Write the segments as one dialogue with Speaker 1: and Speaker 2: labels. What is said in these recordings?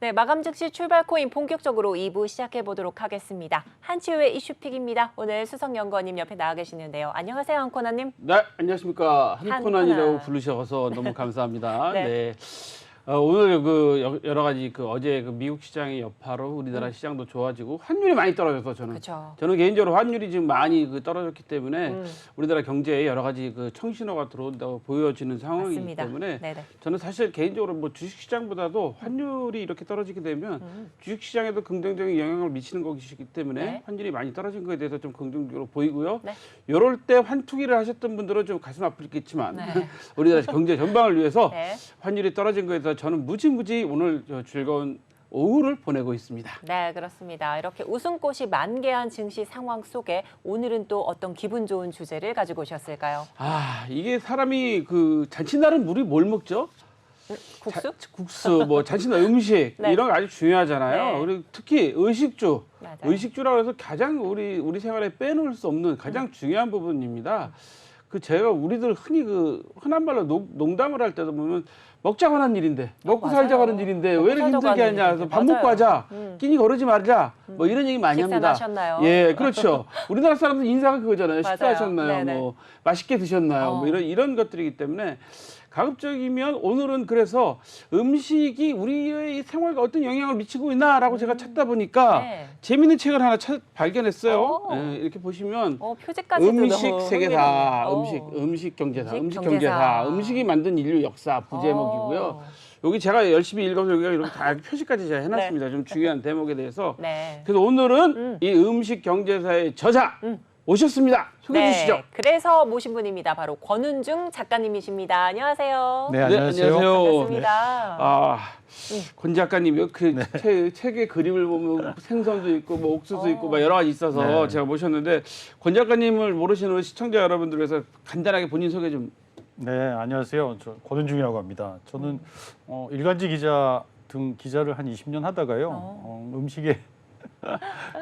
Speaker 1: 네, 마감 즉시 출발 코인 본격적으로 2부 시작해 보도록 하겠습니다. 한치우의 이슈픽입니다. 오늘 수석연구원님 옆에 나와 계시는데요. 안녕하세요, 한코너님.
Speaker 2: 네, 안녕하십니까. 한코난이라고
Speaker 1: 한코난.
Speaker 2: 부르셔서 너무 감사합니다.
Speaker 1: 네.
Speaker 2: 네. 오늘 여러 가지 어제 미국 시장의 여파로 우리나라 시장도 좋아지고 환율이 많이 떨어져서 저는 개인적으로 환율이 지금 많이 떨어졌기 때문에 우리나라 경제에 여러 가지 청신호가 들어온다고 보여지는 상황이기
Speaker 1: 맞습니다.
Speaker 2: 때문에
Speaker 1: 네네.
Speaker 2: 저는 사실 개인적으로 주식시장보다도 환율이 이렇게 떨어지게 되면 주식시장에도 긍정적인 영향을 미치는 것이기 때문에
Speaker 1: 네.
Speaker 2: 환율이 많이 떨어진 것에 대해서 좀 긍정적으로 보이고요.
Speaker 1: 네.
Speaker 2: 이럴 때 환투기를 하셨던 분들은 좀 가슴 아프겠지만
Speaker 1: 네.
Speaker 2: 우리나라 경제 전방을 위해서
Speaker 1: 네.
Speaker 2: 환율이 떨어진 것에 대해서 저는 무지무지 오늘 즐거운 오후를 보내고 있습니다.
Speaker 1: 네, 그렇습니다. 이렇게 웃음꽃이 만개한 증시 상황 속에 오늘은 또 어떤 기분 좋은 주제를 가지고 오셨을까요?
Speaker 2: 이게 사람이 잔칫날은 우리 뭘 먹죠?
Speaker 1: 국수?
Speaker 2: 국수, 잔칫날 음식
Speaker 1: 네.
Speaker 2: 이런 거 아주 중요하잖아요.
Speaker 1: 네.
Speaker 2: 그리고 특히 의식주,
Speaker 1: 맞아요.
Speaker 2: 의식주라고 해서 가장 우리 생활에 빼놓을 수 없는 가장 중요한 부분입니다. 제가 우리들 흔히 흔한 말로 농담을 할 때도 보면 먹자고 하는 일인데, 먹고
Speaker 1: 맞아요.
Speaker 2: 살자고 하는 일인데 왜 이렇게
Speaker 1: 먹고 살자고
Speaker 2: 힘들게
Speaker 1: 하는
Speaker 2: 하냐. 그래서
Speaker 1: 일인데.
Speaker 2: 밥 먹고
Speaker 1: 맞아요.
Speaker 2: 하자. 끼니 거르지 말자. 이런 얘기 많이
Speaker 1: 식사
Speaker 2: 합니다.
Speaker 1: 하셨나요?
Speaker 2: 예, 그렇죠. 우리나라 사람들 인사가 그거잖아요.
Speaker 1: 맞아요.
Speaker 2: 식사하셨나요?
Speaker 1: 네네.
Speaker 2: 맛있게 드셨나요? 이런 것들이기 때문에 가급적이면 오늘은 그래서 음식이 우리의 생활에 어떤 영향을 미치고 있나라고 제가 찾다 보니까
Speaker 1: 네.
Speaker 2: 재미있는 책을 하나 발견했어요.
Speaker 1: 오.
Speaker 2: 예, 이렇게 보시면
Speaker 1: 표지까지도
Speaker 2: 음식
Speaker 1: 너무
Speaker 2: 세계사,
Speaker 1: 흥미롭네요.
Speaker 2: 음식 경제사,
Speaker 1: 음식
Speaker 2: 경제사,
Speaker 1: 경제사.
Speaker 2: 음식이 만든 인류 역사 부제목이고요. 여기 제가 열심히 읽어서 여기가 이렇게 다 표시까지 제가 해놨습니다. 좀 중요한 대목에 대해서.
Speaker 1: 네.
Speaker 2: 그래서 오늘은 이 음식 경제사의 저자 오셨습니다. 소개해 주시죠.
Speaker 1: 그래서 모신 분입니다. 바로 권은중 작가님이십니다. 안녕하세요.
Speaker 3: 네, 안녕하세요.
Speaker 1: 반갑습니다.
Speaker 2: 권 작가님, 책의 그림을 보면 생선도 있고, 옥수수 있고, 여러 가지 있어서 제가 모셨는데, 권 작가님을 모르시는 시청자 여러분들 위해서 간단하게 본인 소개 좀.
Speaker 3: 네, 안녕하세요. 저 권은중이라고 합니다. 저는 일간지 기자 등 기자를 한 20년 하다가요.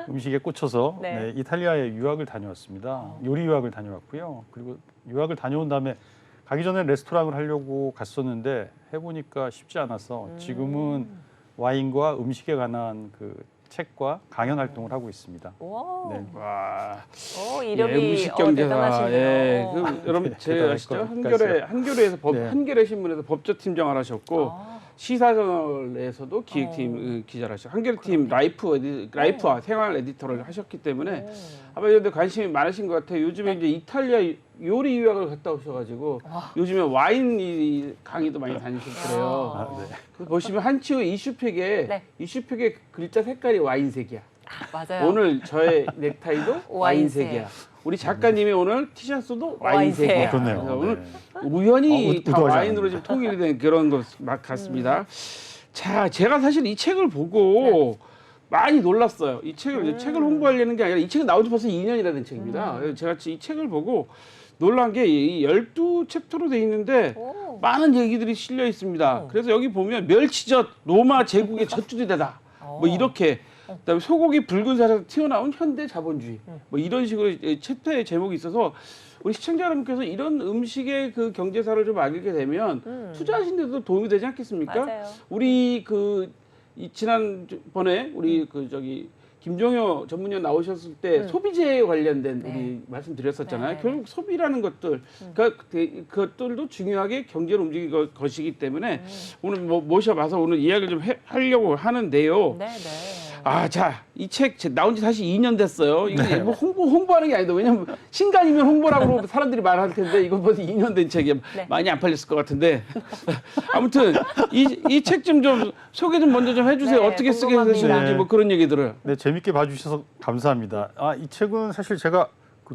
Speaker 3: 음식에 꽂혀서
Speaker 1: 네.
Speaker 3: 이탈리아에 유학을 다녀왔습니다. 요리 유학을 다녀왔고요. 그리고 유학을 다녀온 다음에 가기 전에 레스토랑을 하려고 갔었는데 해보니까 쉽지 않아서 지금은 와인과 음식에 관한 책과 강연 활동을 하고 있습니다.
Speaker 1: 와.
Speaker 3: 네.
Speaker 2: 와.
Speaker 1: 이름이
Speaker 2: 음식 경제사.
Speaker 1: 대단하시네요.
Speaker 2: 여러분 제가 아시죠? 한겨레에서 한겨레 신문에서 법조팀장을 하셨고 시사저널에서도 기획팀 기자를 하셨고 한겨레팀 라이프와 생활 에디터를 하셨기 때문에 아마 이런 데 관심이 많으신 것 같아요. 요즘에 이제 이탈리아 요리 유학을 갔다 오셔가지고 요즘에 와인 강의도 많이 다니시더래요. 그래서 보시면 한치우 이슈팩에 글자 색깔이 와인색이야.
Speaker 1: 맞아요.
Speaker 2: 오늘 저의 넥타이도 와인색이야. 우리 작가님의 오늘 티셔츠도 와인색이야.
Speaker 3: 그렇네요.
Speaker 2: 그래서 오늘 우연히 다
Speaker 3: 의도하지
Speaker 2: 와인으로 좀 통일이 된 그런 것 같습니다. 자, 제가 사실 이 책을 보고 많이 놀랐어요. 이 책을 홍보하려는 게 아니라 이 책은 나온 지 벌써 2년이나 된 책입니다. 그래서 제가 이 책을 보고 놀란 게 이 12챕터로 돼 있는데 많은 얘기들이 실려 있습니다. 그래서 여기 보면 멸치젓, 로마 제국의 젖주지대다. 이렇게 그다음에 소고기 붉은 살에서 튀어나온 현대 자본주의 이런 식으로 챕터의 제목이 있어서 우리 시청자 여러분께서 이런 음식의 경제사를 좀 알게 되면 투자하신 데도 도움이 되지 않겠습니까?
Speaker 1: 맞아요.
Speaker 2: 우리 지난번에 우리 김종효 전문위원 나오셨을 때 소비재에 관련된 우리 말씀드렸었잖아요. 결국 소비라는 것들, 그것들도 중요하게 경제를 움직일 것이기 때문에 오늘 모셔봐서 오늘 이야기를 좀 하려고 하는데요. 자, 이 책 나온 지 사실 2년 됐어요. 이게 홍보하는 게 아니다. 왜냐면 신간이면 홍보라고 사람들이 말할 텐데 이거 벌써 2년 된 책이 많이 안 팔렸을 것 같은데 아무튼 이 책 좀 소개 좀 먼저 좀 해주세요. 어떻게 쓰게 되시는지 그런 얘기들을.
Speaker 3: 네, 재밌게 봐주셔서 감사합니다. 이 책은 사실 제가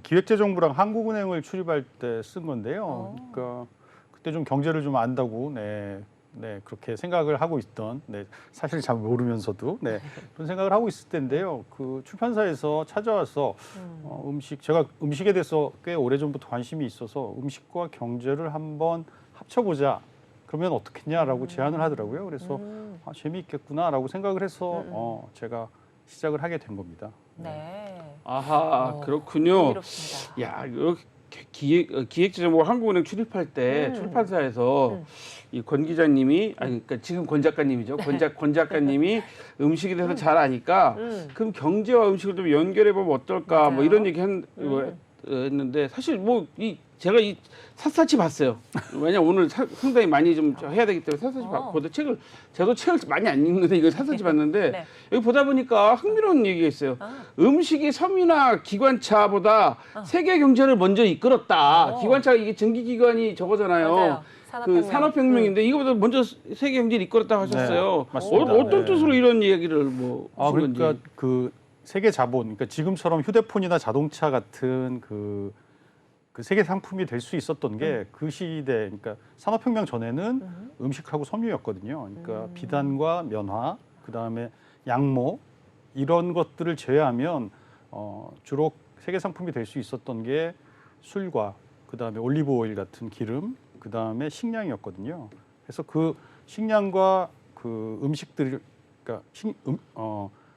Speaker 3: 기획재정부랑 한국은행을 출입할 때 쓴 건데요. 그러니까 그때 좀 경제를 좀 안다고 그렇게 생각을 하고 있던, 사실 잘 모르면서도 그런 생각을 하고 있을 때인데요. 출판사에서 찾아와서 제가 음식에 대해서 꽤 오래전부터 관심이 있어서 음식과 경제를 한번 합쳐보자. 그러면 어떻겠냐라고 제안을 하더라고요. 그래서 재미있겠구나라고 생각을 해서 제가 시작을 하게 된 겁니다.
Speaker 2: 아하, 그렇군요.
Speaker 1: 흥미롭습니다.
Speaker 2: 야, 기획재정부 한국은행 출입할 때 출판사에서 이 권 기자님이 그러니까 지금 권 작가님이죠. 권 작가님이 음식에 대해서 잘 아니까 그럼 경제와 음식을 좀 연결해 보면 어떨까 뭐
Speaker 1: 맞아요.
Speaker 2: 이런 얘기 했는데 사실 뭐 제가 이 샅샅이 봤어요. 왜냐 오늘 상당히 많이 좀 해야 되기 때문에 샅샅이 봤고 저도 책을 많이 안 읽는데 이걸 샅샅이 봤는데
Speaker 1: 네.
Speaker 2: 여기 보다 보니까 흥미로운 얘기가 있어요. 음식이 섬유나 기관차보다 세계 경제를 먼저 이끌었다. 기관차가 이게 전기기관이 저거잖아요.
Speaker 1: 맞아요.
Speaker 2: 그 산업혁명인데 이거보다 먼저 세계 경제를 이끌었다고 하셨어요.
Speaker 3: 네, 맞습니다.
Speaker 2: 어떤
Speaker 3: 네.
Speaker 2: 뜻으로 이런 얘기를 뭐 하신
Speaker 3: 그러니까
Speaker 2: 건지.
Speaker 3: 그 세계 자본, 그러니까 지금처럼 휴대폰이나 자동차 같은 그 세계 상품이 될 수 있었던 게 그 시대, 그러니까 산업혁명 전에는 음식하고 섬유였거든요. 그러니까 비단과 면화, 그 다음에 양모 이런 것들을 제외하면 주로 세계 상품이 될 수 있었던 게 술과 그 다음에 올리브 오일 같은 기름, 그 다음에 식량이었거든요. 그래서 그 식량과 그 음식들, 그러니까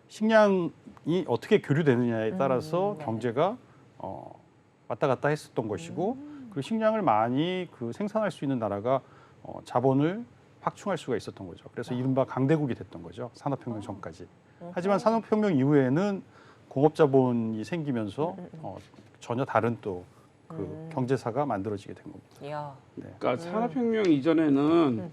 Speaker 3: 식량이 어떻게 교류되느냐에 따라서 경제가 왔다 갔다 했었던 것이고, 그리고 식량을 많이 생산할 수 있는 나라가 자본을 확충할 수가 있었던 거죠. 그래서 이른바 강대국이 됐던 거죠. 산업혁명 전까지. 하지만 산업혁명 이후에는 공업자본이 생기면서 전혀 다른 또 경제사가 만들어지게 된 겁니다.
Speaker 1: 이야.
Speaker 3: 네.
Speaker 2: 그러니까 산업혁명 이전에는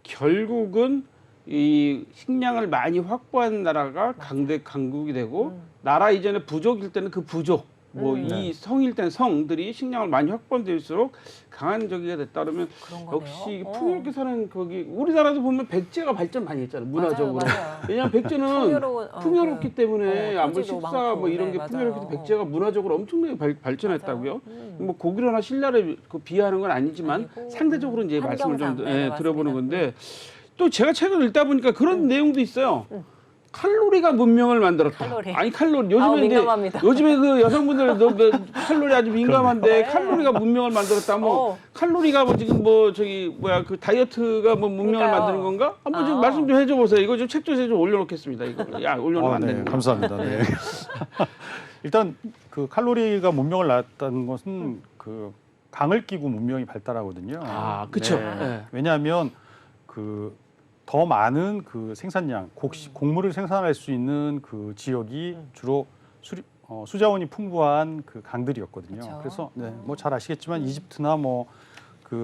Speaker 2: 결국은 이 식량을 많이 확보한 나라가 강국이 되고 나라 이전에 부족일 때는 그 부족 이 성일 때는 성들이 식량을 많이 확보될수록 강한 저기가 됐다 그러면
Speaker 1: 그런 거네요.
Speaker 2: 역시 풍요롭게 사는 거기 우리나라도 보면 백제가 발전 많이 했잖아요. 문화적으로.
Speaker 1: 맞아요.
Speaker 2: 왜냐하면 백제는 풍요롭기 때문에 아무
Speaker 1: 토지도
Speaker 2: 식사
Speaker 1: 많고,
Speaker 2: 뭐 이런
Speaker 1: 네,
Speaker 2: 게
Speaker 1: 맞아요.
Speaker 2: 풍요롭기 때문에 백제가 문화적으로 엄청나게 발전했다고요. 뭐 고구려나 신라를 비하하는 건 아니지만
Speaker 1: 아니고,
Speaker 2: 상대적으로 이제 말씀을 좀
Speaker 1: 환경상, 네,
Speaker 2: 들어보는
Speaker 1: 맞습니다.
Speaker 2: 건데 또 제가 책을 읽다 보니까 그런 내용도 있어요. 칼로리가 문명을 만들었다.
Speaker 1: 칼로리.
Speaker 2: 아니 칼로리 요즘에 이제
Speaker 1: 민감합니다.
Speaker 2: 요즘에 그 여성분들 칼로리 아주 민감한데
Speaker 1: 네.
Speaker 2: 칼로리가 문명을 만들었다. 뭐 칼로리가 뭐 지금 뭐 저기 뭐야 그 다이어트가 뭐 문명을
Speaker 1: 그러니까요.
Speaker 2: 만드는 건가? 한번 좀 말씀 좀 해줘 보세요. 이거 좀 책조에 좀 올려놓겠습니다. 이거 올려놓으면 안
Speaker 3: 네,
Speaker 2: 됩니다.
Speaker 3: 감사합니다. 네. 일단 그 칼로리가 문명을 낳았다는 것은 그 강을 끼고 문명이 발달하거든요.
Speaker 2: 아, 그렇죠.
Speaker 3: 네. 왜냐하면 더 많은 생산량, 곡물을 생산할 수 있는 그 지역이 주로 수자원이 풍부한 강들이었거든요.
Speaker 1: 그쵸.
Speaker 3: 그래서 뭐 잘 아시겠지만 이집트나 뭐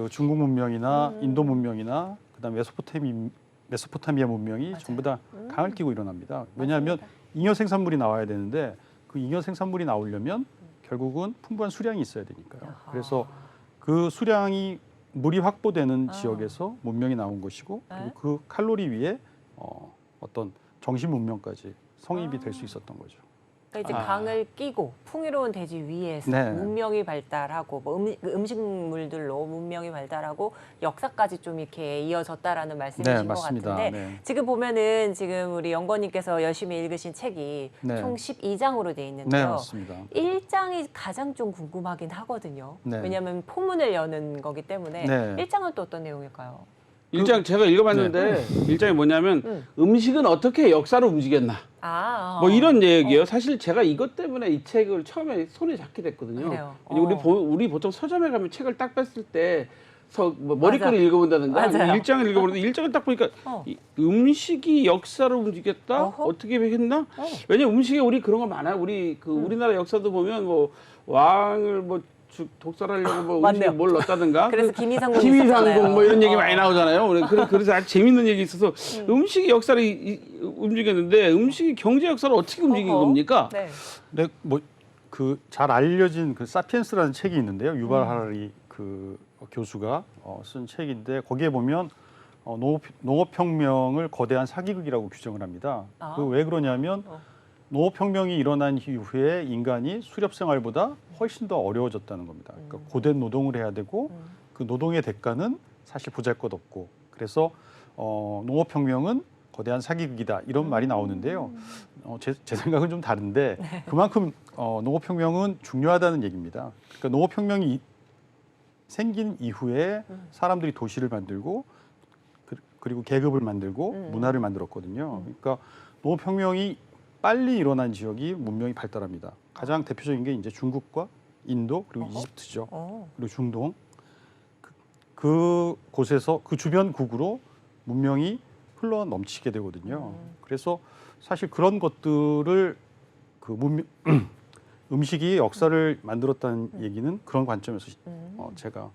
Speaker 3: 중국 문명이나 인도 문명이나 그다음에 메소포타미아 문명이
Speaker 1: 맞아요.
Speaker 3: 전부 다 강을 끼고 일어납니다. 왜냐하면 잉여 생산물이 나와야 되는데 그 잉여 생산물이 나오려면 결국은 풍부한 수량이 있어야 되니까요.
Speaker 1: 아하.
Speaker 3: 그래서 그 수량이 물이 확보되는 지역에서 문명이 나온 것이고 그리고 그 칼로리 위에 어떤 정신 문명까지 성립이 될 수 있었던 거죠.
Speaker 1: 그러니까 이제 강을 끼고 풍요로운 대지 위에서
Speaker 3: 네.
Speaker 1: 문명이 발달하고 뭐 음식물들로 문명이 발달하고 역사까지 좀 이렇게 이어졌다라는 말씀이신 것
Speaker 3: 맞습니다.
Speaker 1: 같은데
Speaker 3: 네.
Speaker 1: 지금 보면은 지금 우리 연구원님께서 열심히 읽으신 책이
Speaker 3: 네.
Speaker 1: 총 12장으로 돼
Speaker 3: 네,
Speaker 1: 있는데요.
Speaker 3: 맞습니다.
Speaker 1: 1장이 가장 좀 궁금하긴 하거든요.
Speaker 3: 네.
Speaker 1: 왜냐하면 포문을 여는 거기 때문에
Speaker 3: 네.
Speaker 1: 1장은 또 어떤 내용일까요?
Speaker 2: 일장 제가 읽어봤는데 일장이 뭐냐면 음식은 어떻게 역사를 움직였나. 뭐 이런 얘기예요. 사실 제가 이것 때문에 이 책을 처음에 손에 잡게 됐거든요.
Speaker 1: 그래요?
Speaker 2: 우리 보통 서점에 가면 책을 딱 뺐을 때 머리글을
Speaker 1: 맞아.
Speaker 2: 읽어본다든가
Speaker 1: 맞아요.
Speaker 2: 일장을 읽어보는데 일장을 딱 보니까 이 음식이 역사를 움직였다?
Speaker 1: 어허.
Speaker 2: 어떻게 했나? 왜냐면 음식에 우리 그런 거 많아요. 우리나라 역사도 보면 뭐 왕을 뭐 독살하려고 뭐
Speaker 1: 맞네요.
Speaker 2: 음식에 뭘 넣었다든가
Speaker 1: 그래서 김이상궁
Speaker 2: 김이상궁 뭐 이런 얘기
Speaker 1: 있었잖아요.
Speaker 2: 많이 나오잖아요. 그래서 아주 재밌는 얘기 있어서 음식이 역사를 움직였는데 음식이 경제 역사를 어떻게 움직인
Speaker 1: 어허.
Speaker 2: 겁니까?
Speaker 1: 네.
Speaker 3: 네, 뭐 잘 알려진 사피엔스라는 책이 있는데요. 유발 하라리 교수가 쓴 책인데 거기에 보면 농업혁명을 거대한 사기극이라고 규정을 합니다. 왜 그러냐면 농업혁명이 일어난 이후에 인간이 수렵생활보다 훨씬 더 어려워졌다는 겁니다. 그러니까 고된 노동을 해야 되고 그 노동의 대가는 사실 보잘것없고 그래서 농업혁명은 거대한 사기극이다 이런 말이 나오는데요. 제 생각은 좀 다른데 그만큼 농업혁명은 중요하다는 얘기입니다. 그러니까 농업혁명이 생긴 이후에 사람들이 도시를 만들고 그리고 계급을 만들고 문화를 만들었거든요. 그러니까 농업혁명이 빨리 일어난 지역이 문명이 발달합니다. 가장 대표적인 게 이제 중국과 인도 그리고 이집트죠.
Speaker 1: 어.
Speaker 3: 그리고 중동 그 곳에서 그 주변국으로 문명이 흘러 넘치게 되거든요. 그래서 사실 그런 것들을 그 문명 음식이 역사를 만들었다는 얘기는 그런 관점에서 제가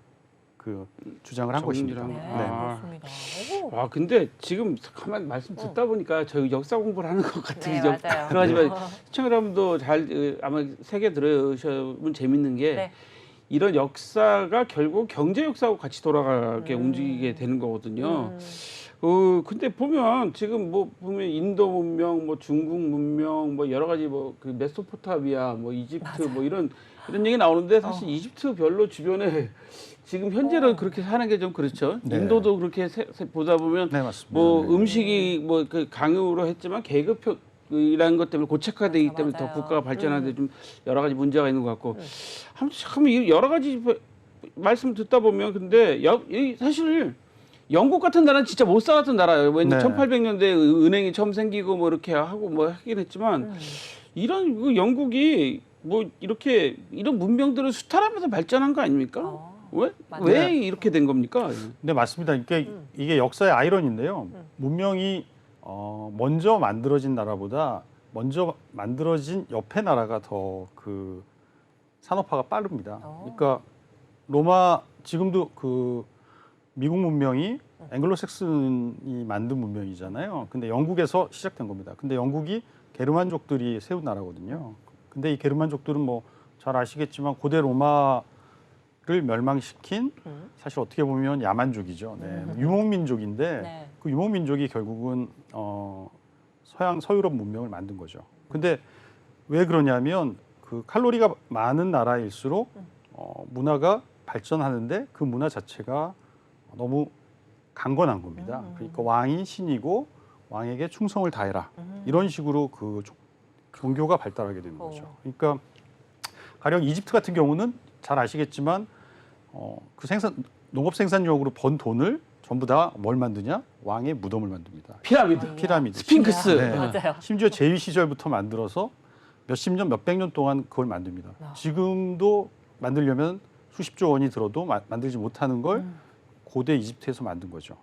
Speaker 3: 그 주장을 한 것입니다.
Speaker 2: 정리를
Speaker 1: 네,
Speaker 2: 한 거.
Speaker 1: 그렇습니다. 오.
Speaker 2: 아 근데 지금 가만 말씀 듣다 보니까 저희 역사 공부를 하는 것 같은
Speaker 1: 네,
Speaker 2: 좀
Speaker 1: 맞아요.
Speaker 2: 그러지만 시청자 여러분도 잘 아마 세계 들으시면 재밌는 게
Speaker 1: 네.
Speaker 2: 이런 역사가 결국 경제 역사하고 같이 돌아가게 움직이게 되는 거거든요. 근데 보면 지금 뭐 보면 인도 문명, 뭐 중국 문명, 뭐 여러 가지 뭐 그 메소포타미아, 뭐 이집트 뭐 이런 얘기 나오는데 사실 이집트 별로 주변에 지금 현재는 그렇게 사는 게 좀 그렇죠.
Speaker 3: 네.
Speaker 2: 인도도 그렇게 보다 보면
Speaker 3: 네, 맞습니다.
Speaker 2: 뭐
Speaker 3: 네.
Speaker 2: 음식이 뭐 그 강요로 했지만 계급이라는 것 때문에 고착화되기
Speaker 1: 맞아,
Speaker 2: 때문에 더
Speaker 1: 맞아요.
Speaker 2: 국가가 발전하는데 좀 여러 가지 문제가 있는 것 같고 참 여러 가지 말씀 듣다 보면 근데 사실 영국 같은 나라는 진짜 못 살았던 나라예요. 왜
Speaker 3: 네.
Speaker 2: 1800년대에 은행이 처음 생기고 뭐 이렇게 하고 뭐 하긴 했지만 이런 그 영국이 뭐 이렇게 이런 문명들을 수탈하면서 발전한 거 아닙니까? 왜?
Speaker 1: 맞아요.
Speaker 2: 왜 이렇게 된 겁니까?
Speaker 3: 네, 맞습니다. 이게 역사의 아이러니인데요. 문명이 먼저 만들어진 나라보다 먼저 만들어진 옆에 나라가 더 그 산업화가 빠릅니다. 그러니까 로마 지금도 그 미국 문명이 앵글로색슨이 만든 문명이잖아요. 근데 영국에서 시작된 겁니다. 근데 영국이 게르만족들이 세운 나라거든요. 근데 이 게르만족들은 뭐 잘 아시겠지만 고대 로마를 멸망시킨 사실 어떻게 보면 야만족이죠. 네. 유목민족인데
Speaker 1: 네.
Speaker 3: 그 유목민족이 결국은 서유럽 문명을 만든 거죠. 근데 왜 그러냐면 그 칼로리가 많은 나라일수록 문화가 발전하는데 그 문화 자체가 너무 강건한 겁니다. 그러니까 왕이 신이고 왕에게 충성을 다해라. 이런 식으로 그 종교가 발달하게 되는 거죠. 그러니까 가령 이집트 같은 경우는 잘 아시겠지만 그 농업 생산용으로 번 돈을 전부 다 뭘 만드냐? 왕의 무덤을 만듭니다. 피라미드.
Speaker 2: 스핑크스.
Speaker 3: 네.
Speaker 1: 맞아요.
Speaker 3: 심지어 제위 시절부터 만들어서 몇십 년, 몇백 년 동안 그걸 만듭니다. 지금도 만들려면 수십조 원이 들어도 만들지 못하는 걸 고대 이집트에서 만든 거죠.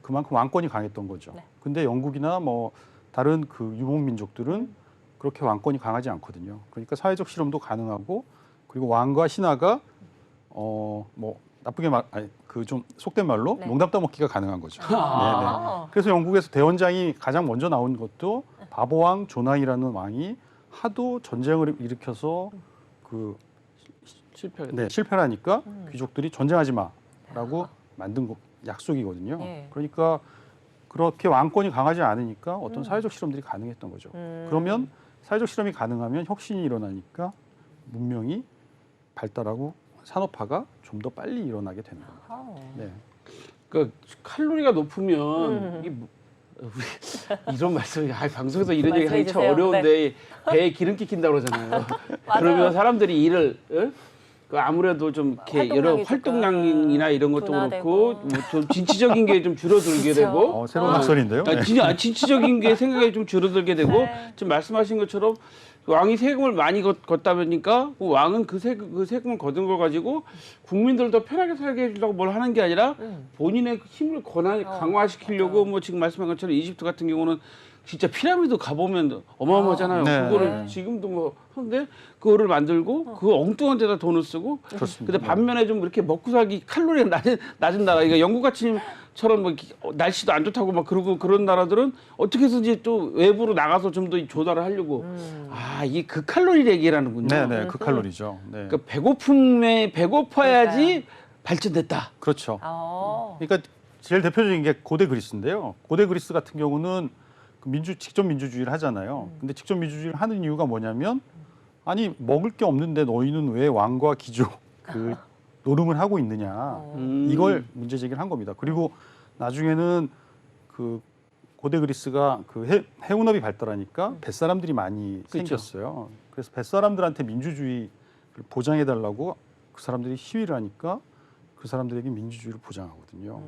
Speaker 3: 그만큼 왕권이 강했던 거죠.
Speaker 1: 네.
Speaker 3: 근데 영국이나 뭐 다른 그 유목 민족들은 그렇게 왕권이 강하지 않거든요. 그러니까 사회적 실험도 가능하고 그리고 왕과 신하가 뭐 나쁘게 그 좀 속된 말로
Speaker 1: 네.
Speaker 3: 농담 따먹기가 가능한 거죠.
Speaker 1: 아.
Speaker 3: 네네. 그래서 영국에서 대원장이 가장 먼저 나온 것도 바보왕 존왕이라는 왕이 하도 전쟁을 일으켜서 그 실패를 하니까 귀족들이 전쟁하지 마라고 만든 약속이거든요.
Speaker 1: 네.
Speaker 3: 그러니까 그렇게 왕권이 강하지 않으니까 어떤 사회적 실험들이 가능했던 거죠. 그러면 사회적 실험이 가능하면 혁신이 일어나니까 문명이 발달하고 산업화가 좀 더 빨리 일어나게 되는 겁니다. 네.
Speaker 2: 그 칼로리가 높으면 이런 말씀이 방송에서 이런 얘기 하기 참
Speaker 1: 말씀해 주세요.
Speaker 2: 어려운데 배에 기름기 낀다고 그러잖아요. 그러면 사람들이 일을 그 아무래도 좀 이렇게 여러 활동량이나 이런 것도
Speaker 1: 둔화되고.
Speaker 2: 그렇고 뭐좀 진취적인 게 좀 줄어들게
Speaker 1: 그쵸.
Speaker 2: 되고
Speaker 3: 새로운 학설인데요. 네.
Speaker 2: 진취적인 게 생각이 좀 줄어들게 되고
Speaker 1: 네.
Speaker 2: 지금 말씀하신 것처럼 왕이 세금을 많이 걷다 보니까 그 왕은 그 세금을 걷은 걸 가지고 국민들 더 편하게 살게 해주려고 뭘 하는 게 아니라 본인의 힘을 강화시키려고 뭐 지금 말씀한 것처럼 이집트 같은 경우는 진짜 피라미드 가보면 어마어마하잖아요.
Speaker 3: 네.
Speaker 2: 그거를 지금도 뭐 하는데 그거를 만들고 그 엉뚱한 데다 돈을 쓰고
Speaker 3: 그렇습니다.
Speaker 2: 근데 반면에 좀 이렇게 먹고 살기 칼로리가 낮은 나라, 그러니까 영국 같이처럼 뭐 날씨도 안 좋다고 막 그러고 그런 나라들은 어떻게 해서든지 또 외부로 나가서 좀 더 조달을 하려고 이게 그 칼로리를 얘기하는군요.
Speaker 3: 네네, 그 칼로리죠. 네.
Speaker 2: 그러니까 배고파야지 발전됐다.
Speaker 3: 그렇죠.
Speaker 1: 어.
Speaker 3: 그러니까 제일 대표적인 게 고대 그리스인데요. 고대 그리스 같은 경우는 직접 민주주의를 하잖아요. 근데 직접 민주주의를 하는 이유가 뭐냐면 아니 먹을 게 없는데 너희는 왜 왕과 귀족 그 노름을 하고 있느냐. 이걸 문제 제기를 한 겁니다. 그리고 나중에는 그 고대 그리스가 그 해운업이 발달하니까 뱃사람들이 많이
Speaker 2: 그렇죠.
Speaker 3: 생겼어요. 그래서 뱃사람들한테 민주주의를 보장해 달라고 그 사람들이 시위를 하니까 그 사람들에게 민주주의를 보장하거든요.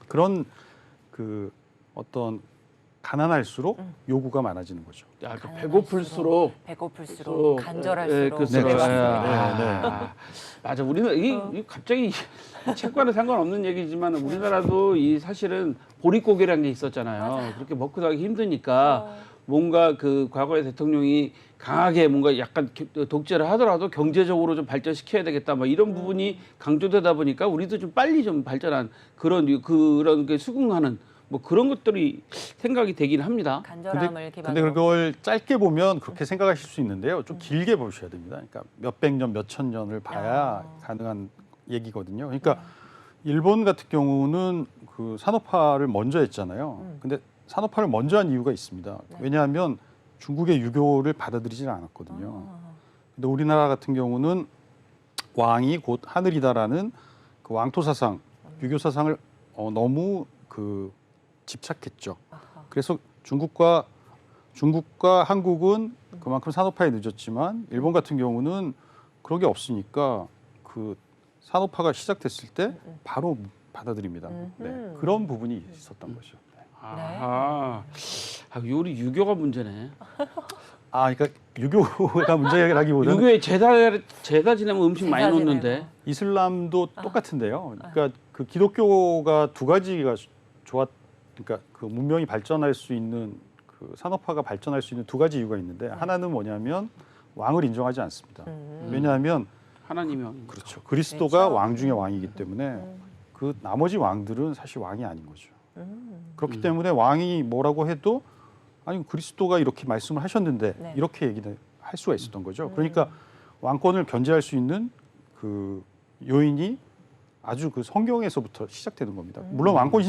Speaker 3: 그런 그 어떤 가난할수록 요구가 많아지는 거죠.
Speaker 2: 야, 그 배고플수록
Speaker 1: 배고플수록 간절할수록.
Speaker 2: 그
Speaker 3: 네, 그렇습니다.
Speaker 2: 아, 맞아. 우리는 이 갑자기 책과는 상관없는 얘기지만 우리나라도 이 사실은 보릿고개라는 게 있었잖아요. 그렇게 먹고 살기 힘드니까 뭔가 그 과거의 대통령이 강하게 뭔가 약간 독재를 하더라도 경제적으로 좀 발전시켜야 되겠다. 뭐 이런 부분이 강조되다 보니까 우리도 좀 빨리 좀 발전한 그런 게 수긍하는 뭐 그런 것들이 생각이 되긴 합니다.
Speaker 1: 간절함을
Speaker 3: 근데
Speaker 1: 기반으로.
Speaker 3: 그걸 짧게 보면 그렇게 생각하실 수 있는데요. 좀 길게 보셔야 됩니다. 그러니까 몇백 년, 몇천 년을 봐야 가능한 얘기거든요. 그러니까 일본 같은 경우는 그 산업화를 먼저 했잖아요. 근데 산업화를 먼저 한 이유가 있습니다. 왜냐하면 중국의 유교를 받아들이지 않았거든요. 근데 우리나라 같은 경우는 왕이 곧 하늘이다라는 그 왕토 사상, 유교 사상을 너무 그 집착했죠. 그래서 중국과 한국은 그만큼 산업화에 늦었지만 일본 같은 경우는 그런 게 없으니까 그 산업화가 시작됐을 때 바로 받아들입니다. 네, 그런 부분이 있었던 거죠. 네.
Speaker 2: 아, 우리 유교가 문제네.
Speaker 3: 그러니까 유교가 문제라기보다는
Speaker 2: 유교에 제사 지내면 음식 많이
Speaker 1: 제사
Speaker 2: 놓는데.
Speaker 1: 지내고.
Speaker 3: 이슬람도 똑같은데요. 그러니까 그 기독교가 두 가지가 그러니까 그 문명이 발전할 수 있는 그 산업화가 발전할 수 있는 두 가지 이유가 있는데 하나는 뭐냐면 왕을 인정하지 않습니다. 왜냐하면
Speaker 2: 하나님이
Speaker 3: 그렇죠. 그리스도가
Speaker 1: 그렇죠.
Speaker 3: 왕 중의 왕이기 때문에 그 나머지 왕들은 사실 왕이 아닌 거죠. 그렇기 때문에 왕이 뭐라고 해도 아니 그리스도가 이렇게 말씀을 하셨는데
Speaker 1: 네.
Speaker 3: 이렇게 얘기를 할 수가 있었던 거죠. 그러니까 왕권을 견제할 수 있는 그 요인이 아주 그 성경에서부터 시작되는 겁니다. 물론 왕권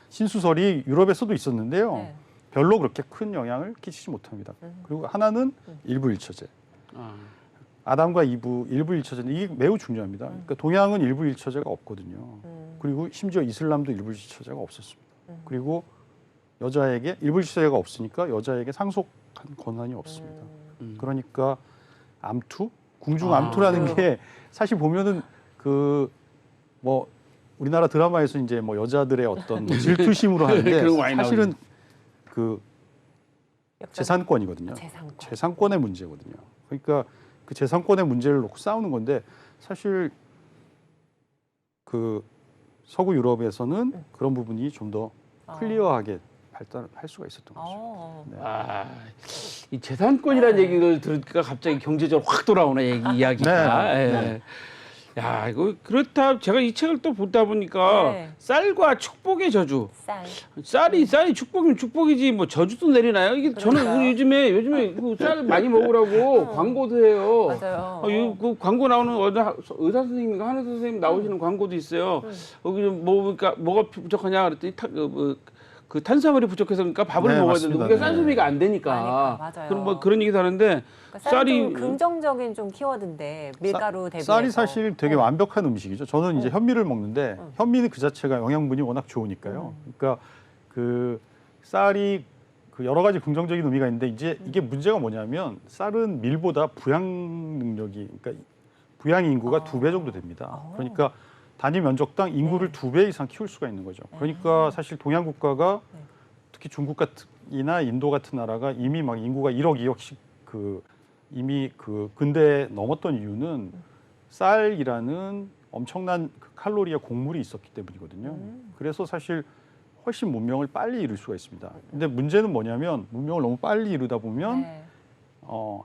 Speaker 3: 신수설이 유럽에서도 있었는데요.
Speaker 1: 네.
Speaker 3: 별로 그렇게 큰 영향을 끼치지 못합니다. 그리고 하나는 일부일처제. 아담과 이브 일부일처제는 이게 매우 중요합니다. 그러니까 동양은 일부일처제가 없거든요. 그리고 심지어 이슬람도 일부일처제가 없었습니다. 그리고 여자에게 일부일처제가 없으니까 여자에게 상속한 권한이 없습니다. 그러니까 암투, 궁중 암투라는 게 사실 보면은 그 뭐 우리나라 드라마에서 이제 뭐 여자들의 어떤 뭐 질투심으로 하는데
Speaker 2: 그런 거 많이
Speaker 3: 사실은 그 재산권이거든요.
Speaker 1: 재산권.
Speaker 3: 재산권의 문제거든요. 그러니까 그 재산권의 문제를 놓고 싸우는 건데 사실 그 서구 유럽에서는 그런 부분이 좀 더 클리어하게 발달할 수가 있었던 거죠. 네.
Speaker 2: 이 재산권이라는 얘기를 들으니까 갑자기 경제적으로 확 돌아오네 이야기가.
Speaker 3: 네.
Speaker 2: 예.
Speaker 3: 네.
Speaker 2: 야, 이거 그렇다. 제가 이 책을 또 보다 보니까
Speaker 1: 네.
Speaker 2: 쌀과 축복의 저주.
Speaker 1: 쌀.
Speaker 2: 쌀이 축복이면 축복이지 뭐 저주도 내리나요? 이게 저는
Speaker 1: 그러니까요.
Speaker 2: 우리 요즘에 그 쌀 많이 먹으라고 광고도 해요.
Speaker 1: 맞아요.
Speaker 2: 그 광고 나오는 의사 선생님인가 한의사 선생님 나오시는 광고도 있어요. 여기 좀 그러니까 뭐가 부족하냐 그랬더니 그 탄수화물이 부족해서 그러니까 밥을
Speaker 3: 네,
Speaker 2: 먹어야
Speaker 3: 맞습니다.
Speaker 2: 되는데 우리가
Speaker 3: 네.
Speaker 2: 쌀소비가 안 되니까.
Speaker 1: 맞아요.
Speaker 2: 그럼 뭐 그런 얘기도 하는데
Speaker 1: 그러니까 쌀이 좀 긍정적인 좀 키워드인데 밀가루 대비해서.
Speaker 3: 쌀이 사실 되게 완벽한 음식이죠. 저는 이제 현미를 먹는데 현미는 그 자체가 영양분이 워낙 좋으니까요. 그러니까 그 쌀이 그 여러 가지 긍정적인 의미가 있는데 이제 이게 문제가 뭐냐면 쌀은 밀보다 부양 능력이 그러니까 부양 인구가 2배 정도 됩니다. 그러니까 단위 면적당 인구를 2배 이상 키울 수가 있는 거죠. 그러니까 사실 동양 국가가 특히 중국 같은이나 인도 같은 나라가 이미 막 인구가 1억, 2억씩 그 이미 그 근대에 넘었던 이유는 쌀이라는 엄청난 그 칼로리와 곡물이 있었기 때문이거든요. 그래서 사실 훨씬 문명을 빨리 이룰 수가 있습니다. 근데 문제는 뭐냐면 문명을 너무 빨리 이루다 보면
Speaker 1: 네.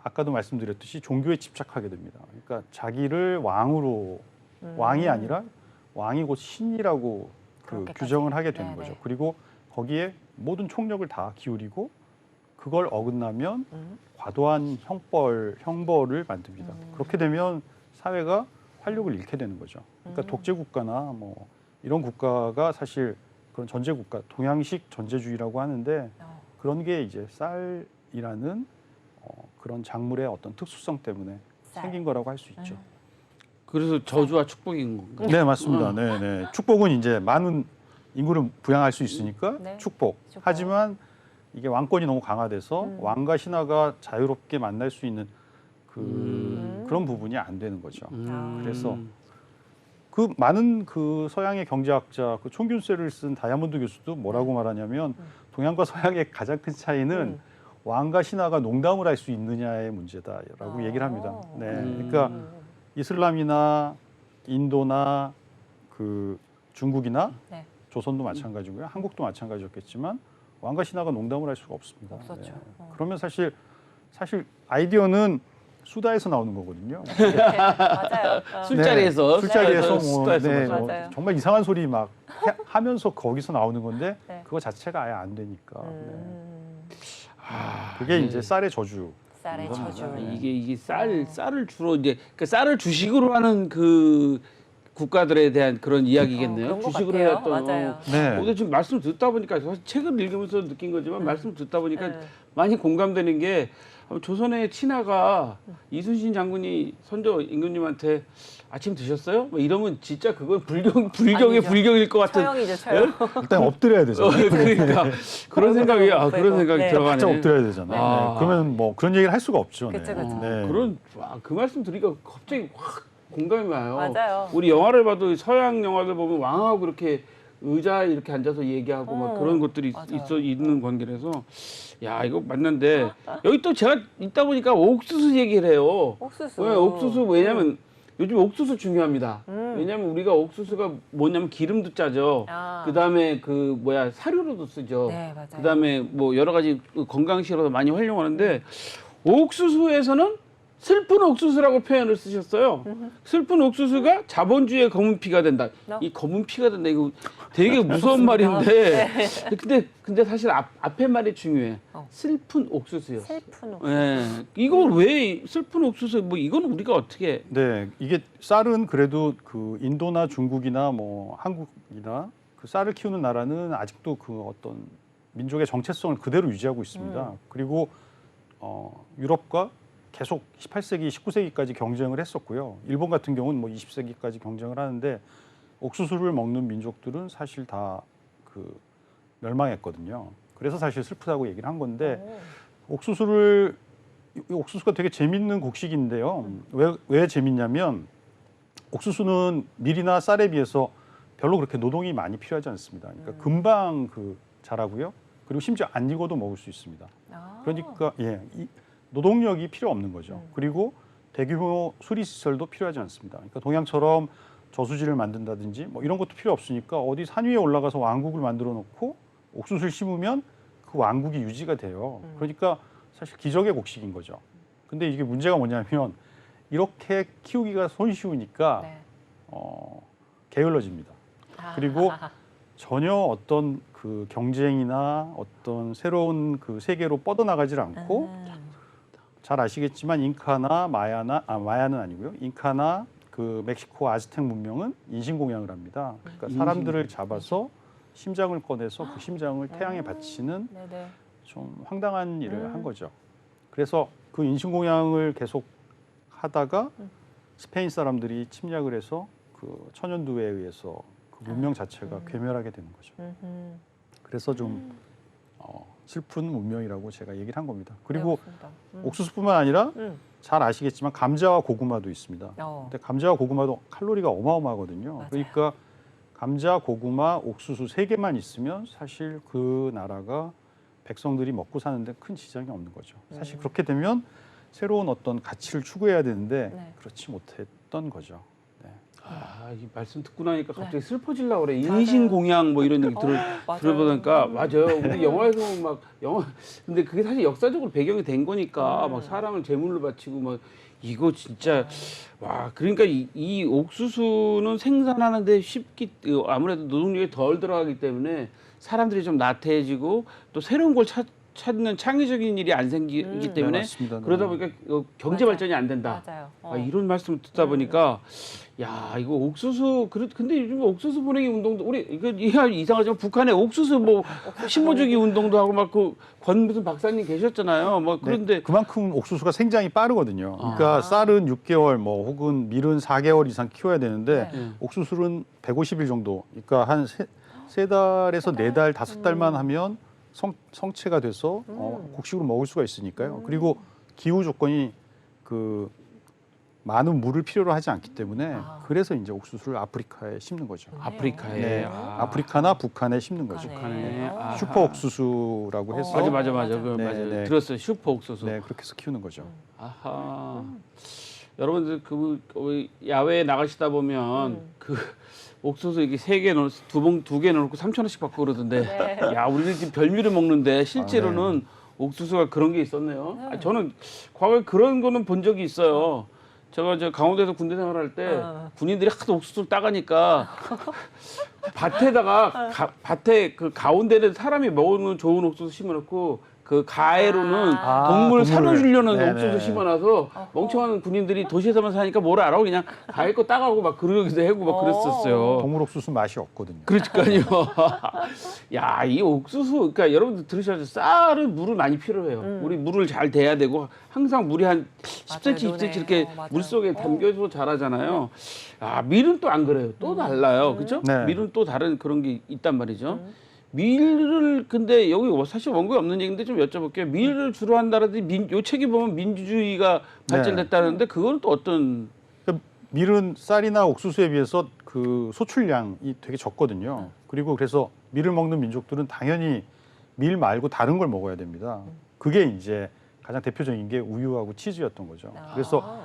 Speaker 3: 아까도 말씀드렸듯이 종교에 집착하게 됩니다. 그러니까 자기를 왕으로 왕이 아니라 왕이 곧 신이라고 그
Speaker 1: 그렇게까지.
Speaker 3: 규정을 하게 되는
Speaker 1: 네네.
Speaker 3: 거죠. 그리고 거기에 모든 총력을 다 기울이고 그걸 어긋나면 과도한 형벌을 만듭니다. 그렇게 되면 사회가 활력을 잃게 되는 거죠. 그러니까 독재 국가나 뭐 이런 국가가 사실 그런 전제 국가, 동양식 전제주의라고 하는데 그런 게 이제 쌀이라는 그런 작물의 어떤 특수성 때문에
Speaker 1: 쌀.
Speaker 3: 생긴 거라고 할 수 있죠.
Speaker 2: 그래서 저주와 축복인 건가?
Speaker 3: 네, 맞습니다. 네, 네. 축복은 이제 많은 인구를 부양할 수 있으니까
Speaker 1: 네.
Speaker 3: 축복. 하지만 이게 왕권이 너무 강화돼서 왕과 신하가 자유롭게 만날 수 있는 그런 부분이 안 되는 거죠. 그래서 그 많은 그 서양의 경제학자, 그 총균세를 쓴 다이아몬드 교수도 뭐라고 말하냐면 동양과 서양의 가장 큰 차이는 왕과 신하가 농담을 할 수 있느냐의 문제다라고 얘기를 합니다. 네, 그러니까 이슬람이나 인도나 그 중국이나
Speaker 1: 네.
Speaker 3: 조선도 마찬가지고요, 한국도 마찬가지였겠지만 왕과 신하가 농담을 할 수가 없습니다.
Speaker 1: 없었죠.
Speaker 3: 그러면 사실 아이디어는 수다에서 나오는 거거든요.
Speaker 1: 네, 맞아요.
Speaker 2: 술자리에서
Speaker 3: 술자리에서 뭐,
Speaker 2: 수다에서
Speaker 3: 네,
Speaker 2: 맞아요.
Speaker 3: 뭐
Speaker 1: 맞아요.
Speaker 3: 정말 이상한 소리 막 하면서 거기서 나오는 건데
Speaker 1: 네.
Speaker 3: 그거 자체가 아예 안 되니까
Speaker 2: 아,
Speaker 3: 그게
Speaker 2: 네.
Speaker 3: 이제 쌀의 저주.
Speaker 1: 쌀의
Speaker 3: 이거는
Speaker 1: 저주.
Speaker 2: 이게 쌀을 주로 이제 그러니까 쌀을 주식으로 하는 그 국가들에 대한 그런 이야기겠네요.
Speaker 1: 그런 것
Speaker 2: 주식으로
Speaker 1: 같아요.
Speaker 2: 해왔던.
Speaker 1: 맞아요.
Speaker 3: 네.
Speaker 2: 근데 지금 말씀을 듣다 보니까 사실 책을 읽으면서 느낀 거지만 말씀을 듣다 보니까
Speaker 1: 네.
Speaker 2: 많이 공감되는 게 조선의 친하가 이순신 장군이 선조 임금님한테 아침 드셨어요? 뭐 이러면 진짜 그건 불경의
Speaker 1: 아니죠.
Speaker 2: 불경일 것 같은.
Speaker 1: 처형이죠, 처형.
Speaker 3: 일단 엎드려야 되잖아요.
Speaker 2: 그러니까 그런 생각이 그런 생각이
Speaker 1: 네.
Speaker 2: 들어가네.
Speaker 3: 바짝 엎드려야 되잖아요.
Speaker 2: 아.
Speaker 3: 네. 그러면 뭐 그런 얘기를 할 수가 없죠.
Speaker 1: 그쵸, 그쵸.
Speaker 3: 네.
Speaker 2: 그 말씀 드리니까 갑자기 확 공감이 와요.
Speaker 1: 맞아요.
Speaker 2: 우리 영화를 봐도 서양 영화들 보면 왕하고 그렇게 의자에 이렇게 앉아서 얘기하고 막 그런 것들이
Speaker 1: 맞아요.
Speaker 2: 있는 관계라서 야 이거 맞는데 여기 또 제가 있다 보니까 옥수수 얘기를 해요.
Speaker 1: 옥수수.
Speaker 2: 왜 옥수수 왜냐면 요즘 옥수수 중요합니다. 왜냐면 우리가 옥수수가 뭐냐면 기름도 짜죠.
Speaker 1: 아.
Speaker 2: 그다음에 그 뭐야 사료로도 쓰죠.
Speaker 1: 네, 맞아요.
Speaker 2: 그다음에 뭐 여러 가지 건강식으로도 많이 활용하는데 옥수수에서는 슬픈 옥수수라고 표현을 쓰셨어요. 슬픈 옥수수가 자본주의의 검은 피가 된다. 이 검은 피가 된다. 이거 되게 무서운 말인데. 근데 사실 앞에 말이 중요해. 슬픈 옥수수요.
Speaker 1: 슬픈 옥수수.
Speaker 2: 예. 이걸 왜 슬픈 옥수수 뭐 이건 우리가 어떻게
Speaker 3: 네, 이게 쌀은 그래도 그 인도나 중국이나 뭐 한국이나 그 쌀을 키우는 나라는 아직도 그 어떤 민족의 정체성을 그대로 유지하고 있습니다. 그리고 유럽과 계속 18세기, 19세기까지 경쟁을 했었고요. 일본 같은 경우는 뭐 20세기까지 경쟁을 하는데 옥수수를 먹는 민족들은 사실 다 그 멸망했거든요. 그래서 사실 슬프다고 얘기를 한 건데 옥수수가 되게 재밌는 곡식인데요. 왜 재밌냐면 옥수수는 밀이나 쌀에 비해서 별로 그렇게 노동이 많이 필요하지 않습니다. 그러니까 금방 그 자라고요. 그리고 심지어 안 익어도 먹을 수 있습니다.
Speaker 1: 아.
Speaker 3: 그러니까 이 노동력이 필요 없는 거죠. 그리고 대규모 수리 시설도 필요하지 않습니다. 그러니까 동양처럼 저수지를 만든다든지 뭐 이런 것도 필요 없으니까 어디 산 위에 올라가서 왕국을 만들어 놓고 옥수수를 심으면 그 왕국이 유지가 돼요. 그러니까 사실 기적의 곡식인 거죠. 근데 이게 문제가 뭐냐면 이렇게 키우기가 손쉬우니까
Speaker 1: 네.
Speaker 3: 게을러집니다.
Speaker 1: 아.
Speaker 3: 그리고 전혀 어떤 그 경쟁이나 어떤 새로운 그 세계로 뻗어나가질 않고 잘 아시겠지만 마야는 아니고요. 잉카나 그 멕시코 아즈텍 문명은 인신공양을 합니다. 그러니까 사람들을 잡아서 심장을 꺼내서 그 심장을 태양에 바치는
Speaker 1: 네네.
Speaker 3: 좀 황당한 일을 한 거죠. 그래서 그 인신공양을 계속 하다가 스페인 사람들이 침략을 해서 그 천연두에 의해서 그 문명 자체가 괴멸하게 되는 거죠. 그래서 좀 슬픈 문명이라고 제가 얘기를 한 겁니다. 그리고 옥수수뿐만 아니라 잘 아시겠지만 감자와 고구마도 있습니다. 근데 감자와 고구마도 칼로리가 어마어마하거든요.
Speaker 1: 맞아요.
Speaker 3: 그러니까 감자, 고구마, 옥수수 세 개만 있으면 사실 그 나라가 백성들이 먹고 사는데 큰 지장이 없는 거죠. 사실 그렇게 되면 새로운 어떤 가치를 추구해야 되는데
Speaker 1: 네.
Speaker 3: 그렇지 못했던 거죠.
Speaker 2: 이 말씀 듣고 나니까 갑자기 슬퍼지려고 그래. 인신공양 뭐 이런 얘기
Speaker 1: 맞아요.
Speaker 2: 들어보니까 맞아요. 우리 영화에서 막 근데 그게 사실 역사적으로 배경이 된 거니까 막 사람을 제물로 바치고 막 이거 진짜 와 그러니까 이 옥수수는 생산하는데 아무래도 노동력이 덜 들어가기 때문에 사람들이 좀 나태해지고 또 새로운 걸 찾는 창의적인 일이 안 생기기 때문에
Speaker 3: 맞습니다. 네.
Speaker 2: 그러다 보니까 경제
Speaker 1: 맞아요.
Speaker 2: 발전이 안 된다.
Speaker 1: 맞아요.
Speaker 2: 이런 말씀을 듣다 보니까 야 이거 옥수수 근데 요즘 옥수수 보내기 운동도 우리 이거 이상하지만 북한에 옥수수 뭐 심어주기 운동도 하고 막 그 무슨 박사님 계셨잖아요. 뭐 그런데
Speaker 3: 네, 그만큼 옥수수가 생장이 빠르거든요. 그러니까 쌀은 6개월 뭐 혹은 밀은 4개월 이상 키워야 되는데 옥수수는 150일 정도. 그러니까 한 세 달에서 4달, 5달만 하면 성체가 돼서 곡식으로 먹을 수가 있으니까요. 그리고 기후 조건이 그 많은 물을 필요로 하지 않기 때문에
Speaker 1: 아.
Speaker 3: 그래서 이제 옥수수를 아프리카에 심는 거죠.
Speaker 2: 아프리카에.
Speaker 3: 네.
Speaker 2: 아.
Speaker 3: 아프리카나 북한에 심는 거죠.
Speaker 2: 북한에. 아하.
Speaker 3: 슈퍼 옥수수라고 해서
Speaker 2: 맞아.
Speaker 1: 맞아.
Speaker 2: 그
Speaker 3: 네,
Speaker 2: 맞아요.
Speaker 3: 네.
Speaker 2: 들었어요. 슈퍼 옥수수.
Speaker 3: 네, 그렇게 해서 키우는 거죠.
Speaker 2: 아하. 여러분들 그 야외에 나가시다 보면 그 옥수수 이게 3개 넣, 두 개 넣고 3,000원씩 받고 그러던데.
Speaker 1: 네.
Speaker 2: 야, 우리는 지금 별미를 먹는데 실제로는 옥수수가 그런 게 있었네요. 아, 저는 과거에 그런 거는 본 적이 있어요. 제가 저 강원도에서 군대 생활할 때 군인들이 하도 옥수수를 따가니까 밭에다가 밭에 그 가운데는 사람이 먹는 좋은 옥수수 심어놓고 그 가해로는
Speaker 1: 아.
Speaker 2: 동물
Speaker 3: 동물을.
Speaker 2: 살려주려는
Speaker 3: 네네.
Speaker 2: 옥수수 심어놔서 멍청한 군인들이 도시에서만 사니까 뭘 알아 그냥 가해 거 따가고 막 그러기도 하고 막 그랬었어요.
Speaker 3: 동물 옥수수 맛이 없거든요.
Speaker 2: 그러니까요. 야, 이 옥수수, 그러니까 여러분들 들으셔야죠. 쌀은 물을 많이 필요해요. 우리 물을 잘 대야 되고 항상 물이 한 10cm,
Speaker 1: 맞아요,
Speaker 2: 20cm 이렇게
Speaker 1: 맞아요.
Speaker 2: 물 속에 담겨서 자라잖아요. 아, 밀은 또 안 그래요. 또 달라요. 그죠?
Speaker 3: 네.
Speaker 2: 밀은 또 다른 그런 게 있단 말이죠. 밀을 근데 여기 사실 원고에 없는 얘기인데 좀 여쭤볼게요. 밀을 주로 한다라든지 요 책에 보면 민주주의가 발전됐다는데 그거는 또 어떤
Speaker 3: 그러니까 밀은 쌀이나 옥수수에 비해서 그 소출량이 되게 적거든요. 그리고 그래서 밀을 먹는 민족들은 당연히 밀 말고 다른 걸 먹어야 됩니다. 그게 이제 가장 대표적인 게 우유하고 치즈였던 거죠. 그래서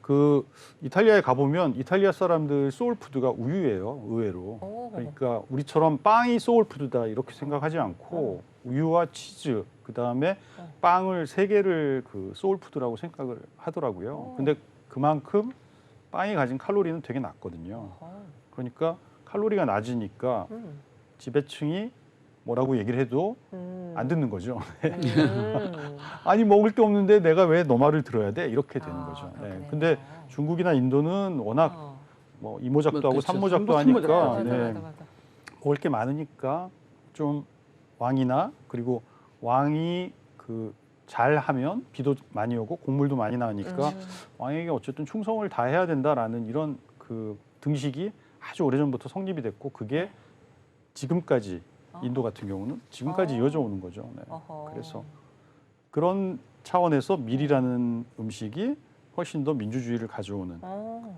Speaker 3: 그 이탈리아에 가보면 이탈리아 사람들 소울푸드가 우유예요, 의외로.
Speaker 1: 오.
Speaker 3: 그러니까 우리처럼 빵이 소울푸드다 이렇게 생각하지 않고 우유와 치즈, 그 다음에 빵을 3개를 그 소울푸드라고 생각을 하더라고요. 근데 그만큼 빵이 가진 칼로리는 되게 낮거든요. 그러니까 칼로리가 낮으니까 지배층이 뭐라고 얘기를 해도 안 듣는 거죠. 아니 먹을 데 없는데 내가 왜 너 말을 들어야 돼? 이렇게 되는 거죠. 네.
Speaker 1: 그렇겠네요.
Speaker 3: 근데 중국이나 인도는 워낙 뭐 이모작도 하고
Speaker 2: 그렇죠.
Speaker 3: 삼모작도
Speaker 2: 삼모작도
Speaker 3: 하니까
Speaker 2: 하죠.
Speaker 3: 네. 먹을 게 많으니까 좀 왕이나 그리고 왕이 그 잘하면 비도 많이 오고 곡물도 많이 나오니까 왕에게 어쨌든 충성을 다해야 된다라는 이런 그 등식이 아주 오래전부터 성립이 됐고 그게 지금까지 인도 같은 경우는 지금까지 이어져 오는 거죠. 네.
Speaker 1: 어허.
Speaker 3: 그래서 그런 차원에서 밀이라는 음식이 훨씬 더 민주주의를 가져오는.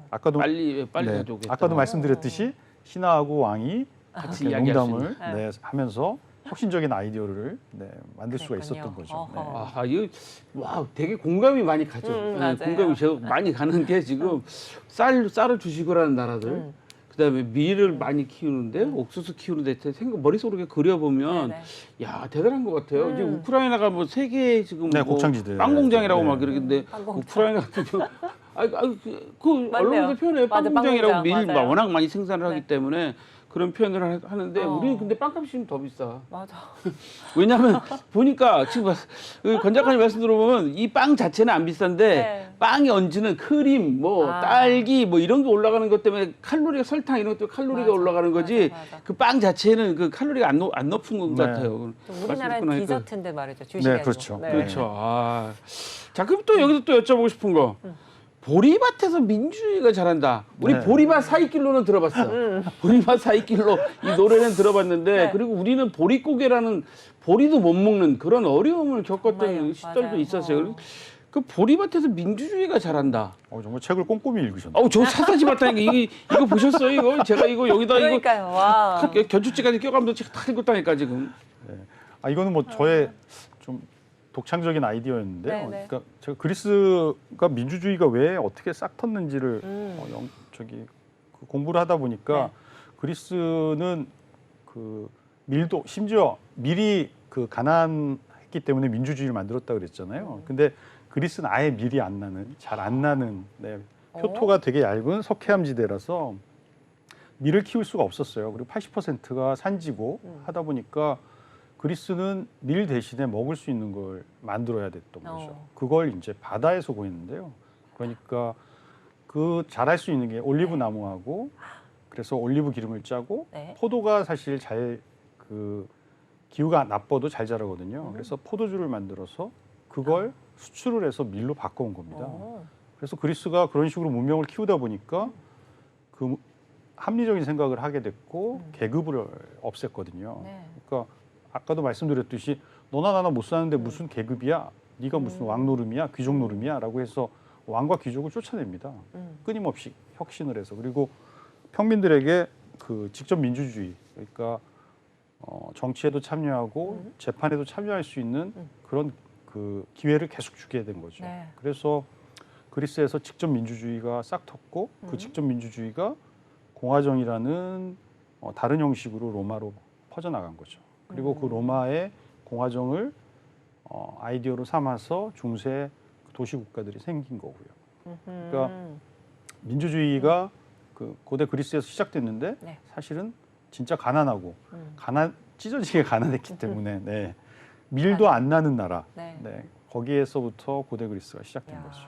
Speaker 3: 아까도
Speaker 2: 빨리
Speaker 3: 네,
Speaker 2: 가져오겠다.
Speaker 3: 아까도 말씀드렸듯이 신하하고 왕이
Speaker 2: 같이
Speaker 3: 이렇게
Speaker 2: 이야기할 수
Speaker 3: 농담을
Speaker 1: 있는.
Speaker 3: 네, 하면서 혁신적인 아이디어를 네, 만들 수가
Speaker 1: 그랬군요.
Speaker 3: 있었던 거죠.
Speaker 1: 어허.
Speaker 3: 네.
Speaker 2: 아, 이거 와, 되게 공감이 많이 가죠.
Speaker 1: 맞아요.
Speaker 2: 공감이 제가 많이 가는 게 지금 쌀을 주식을 하는 나라들, 그다음에 밀을 많이 키우는데 옥수수 키우는데 생각 머릿속으로 이렇게 그려보면
Speaker 1: 네네.
Speaker 2: 야 대단한 것 같아요. 이제 우크라이나가 뭐 세계 지금
Speaker 3: 네,
Speaker 2: 뭐
Speaker 3: 곡창지대.
Speaker 2: 빵 공장이라고
Speaker 3: 네.
Speaker 2: 막 그러는데
Speaker 1: 빵 공장.
Speaker 2: 우크라이나 같은 경우 그
Speaker 1: 맞네요.
Speaker 2: 언론에서 표현해요. 빵
Speaker 1: 맞아,
Speaker 2: 공장이라고
Speaker 1: 빵
Speaker 2: 밀
Speaker 1: 공장, 맞아요.
Speaker 2: 워낙 많이 생산을
Speaker 1: 네.
Speaker 2: 하기 때문에 그런 표현을 하는데
Speaker 1: 어.
Speaker 2: 우리는 근데 빵값이 좀 더 비싸.
Speaker 1: 맞아.
Speaker 2: 왜냐하면 보니까 지금 권 작가님 말씀 들어보면 이 빵 자체는 안 비싼데
Speaker 1: 네.
Speaker 2: 빵에 얹는 크림, 뭐
Speaker 1: 아.
Speaker 2: 딸기, 뭐 이런 게 올라가는 것 때문에 칼로리가 설탕 이런 것도 칼로리가
Speaker 1: 맞아,
Speaker 2: 올라가는 거지.
Speaker 1: 맞아.
Speaker 2: 그 빵 자체는 그 칼로리가 안 높은 것
Speaker 3: 네.
Speaker 2: 같아요.
Speaker 1: 좀
Speaker 2: 말씀
Speaker 1: 우리나라의
Speaker 2: 듣고 나니까.
Speaker 1: 디저트인데 말이죠. 주식이
Speaker 3: 네,
Speaker 1: 아니고.
Speaker 3: 그렇죠.
Speaker 2: 그렇죠. 아. 자, 그럼 또 여기서 또 여쭤보고 싶은 거. 보리밭에서 민주주의가 잘한다. 우리
Speaker 3: 네.
Speaker 2: 보리밭 사이길로는 들어봤어. 보리밭 사이길로 이 노래는 들어봤는데
Speaker 1: 네.
Speaker 2: 그리고 우리는 보리고개라는 보리도 못 먹는 그런 어려움을 겪었던
Speaker 1: 정말요.
Speaker 2: 시절도
Speaker 1: 맞아요.
Speaker 2: 있었어요. 그 보리밭에서 민주주의가 잘한다.
Speaker 3: 정말 책을 꼼꼼히 읽으셨네요.
Speaker 2: 저 사사지 봤다니까 이거 보셨어요? 이거 제가 이거 여기다
Speaker 1: 그러니까요. 와.
Speaker 2: 이거 견주찌까지 껴가면서 책 다 읽었다니까 지금.
Speaker 3: 이거는 뭐 저의 좀 독창적인 아이디어였는데요.
Speaker 1: 네, 네.
Speaker 3: 그러니까 제가 그리스가 민주주의가 왜 어떻게 싹 텄는지를 그 공부를 하다 보니까
Speaker 1: 네.
Speaker 3: 그리스는 그 밀도 심지어 밀이 그 가난했기 때문에 민주주의를 만들었다 그랬잖아요. 근데 그리스는 아예 밀이 안 나는 잘 안 나는 표토가 되게 얇은 석회암지대라서 밀을 키울 수가 없었어요. 그리고 80%가 산지고 하다 보니까 그리스는 밀 대신에 먹을 수 있는 걸 만들어야 됐던 거죠. 그걸 이제 바다에서 구했는데요. 그러니까 그 잘할 수 있는 게 올리브 나무하고 그래서 올리브 기름을 짜고
Speaker 1: 네.
Speaker 3: 포도가 사실 잘 그 기후가 나빠도 잘 자라거든요. 그래서 포도주를 만들어서 그걸 수출을 해서 밀로 바꿔온 겁니다. 그래서 그리스가 그런 식으로 문명을 키우다 보니까 그 합리적인 생각을 하게 됐고 계급을 없앴거든요.
Speaker 1: 네.
Speaker 3: 그러니까 아까도 말씀드렸듯이 너나 나나 못 사는데 무슨 계급이야? 네가 무슨 왕노름이야? 귀족 노름이야? 라고 해서 왕과 귀족을 쫓아냅니다. 끊임없이 혁신을 해서. 그리고 평민들에게 그 직접 민주주의, 그러니까 정치에도 참여하고 재판에도 참여할 수 있는 그런 그 기회를 계속 주게 된 거죠.
Speaker 1: 네.
Speaker 3: 그래서 그리스에서 직접 민주주의가 싹 텄고 그 직접 민주주의가 공화정이라는 다른 형식으로 로마로 퍼져나간 거죠. 그리고 그 로마의 공화정을 아이디어로 삼아서 중세 도시 국가들이 생긴 거고요. 그러니까 민주주의가 그 고대 그리스에서 시작됐는데
Speaker 1: 네.
Speaker 3: 사실은 진짜 가난하고 찢어지게 가난했기 때문에 네. 밀도 안 나는 나라.
Speaker 1: 네.
Speaker 3: 네. 거기에서부터 고대 그리스가 시작된
Speaker 1: 야,
Speaker 3: 거죠.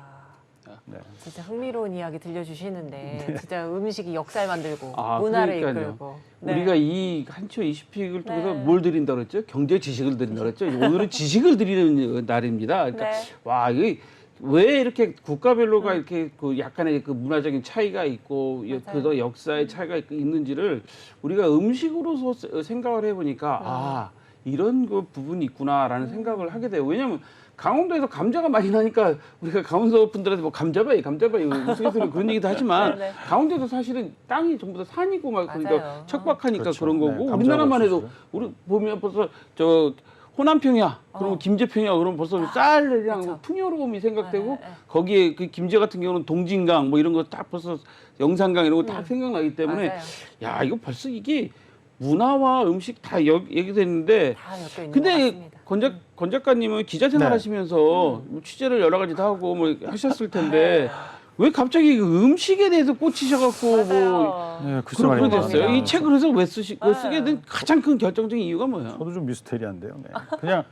Speaker 3: 네.
Speaker 1: 진짜 흥미로운 이야기 들려주시는데 진짜 음식이 역사를 만들고
Speaker 2: 아,
Speaker 1: 문화를
Speaker 2: 그러니까요.
Speaker 1: 이끌고 네.
Speaker 2: 우리가 이 한치오 20픽을 통해서
Speaker 1: 네.
Speaker 2: 뭘 드린다 그랬죠? 경제 지식을 드린다 그랬죠? 오늘은 지식을 드리는 날입니다. 그러니까
Speaker 1: 네.
Speaker 2: 와, 이게 왜 이렇게 국가별로가 이렇게 그 약간의 그 문화적인 차이가 있고
Speaker 1: 맞아요.
Speaker 2: 그 역사의 차이가 있는지를 우리가 음식으로서 생각을 해보니까 아, 이런 그 부분이 있구나라는 생각을 하게 돼요. 왜냐하면 강원도에서 감자가 많이 나니까 우리가 강원도 분들한테 뭐 감자바위 우스갯소리로 그런 얘기도 하지만
Speaker 1: 네, 네.
Speaker 2: 강원도도 사실은 땅이 전부 다 산이고 막 그러니까
Speaker 1: 맞아요.
Speaker 2: 척박하니까
Speaker 3: 그렇죠.
Speaker 2: 그런 거고
Speaker 3: 네, 감자가
Speaker 2: 우리나라만 해도
Speaker 3: 없었어요.
Speaker 2: 우리 보면 벌써 저 호남평야 그러면 김제평야 그러면 벌써 쌀이랑
Speaker 1: 그쵸.
Speaker 2: 풍요로움이 생각되고
Speaker 1: 네, 네, 네.
Speaker 2: 거기에 그 김제 같은 경우는 동진강 뭐 이런 거 딱 벌써 영산강 이런 거 딱 생각나기 때문에
Speaker 1: 맞아요.
Speaker 2: 야 이거 벌써 이게 문화와 음식 다 얘기됐는데
Speaker 1: 다 엮여 있는 것
Speaker 2: 근데
Speaker 1: 같습니다.
Speaker 2: 권 작가님은 기자 생활하시면서 뭐 취재를 여러 가지 다 하고 뭐 하셨을 텐데 왜 갑자기 그 음식에 대해서 꽂히셔갖고 뭐
Speaker 1: 맞아요.
Speaker 3: 네, 글쎄
Speaker 2: 그런
Speaker 3: 말입니다.
Speaker 2: 됐어요. 이 책을 그래서 왜 쓰게 된
Speaker 1: 네.
Speaker 2: 가장 큰 결정적인 이유가 뭐예요?
Speaker 3: 저도 좀 미스테리한데요. 네. 그냥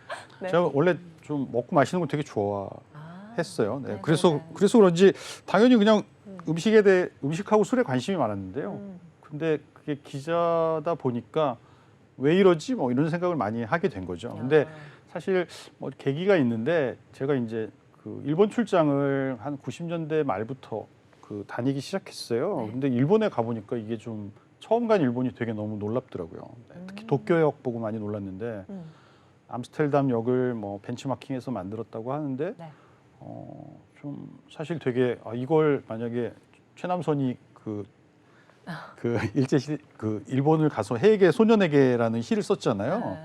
Speaker 1: 네.
Speaker 3: 제가 원래 좀 먹고 마시는 거 되게 좋아했어요. 네.
Speaker 1: 네,
Speaker 3: 그래서
Speaker 1: 네.
Speaker 3: 그런지 당연히 그냥 음식에 대해 음식하고 술에 관심이 많았는데요. 근데 그게 기자다 보니까 왜 이러지? 뭐 이런 생각을 많이 하게 된 거죠. 근데 사실 뭐 계기가 있는데 제가 이제 그 일본 출장을 한 90년대 말부터 그 다니기 시작했어요.
Speaker 1: 네.
Speaker 3: 근데 일본에 가 보니까 이게 좀 처음 간 일본이 되게 너무 놀랍더라고요. 네, 특히 도쿄역 보고 많이 놀랐는데 암스테르담 역을 뭐 벤치마킹해서 만들었다고 하는데
Speaker 1: 네.
Speaker 3: 좀 사실 되게 이걸 만약에 최남선이 그 일본을 가서 해에게 소년에게라는 시를 썼잖아요.
Speaker 1: 네.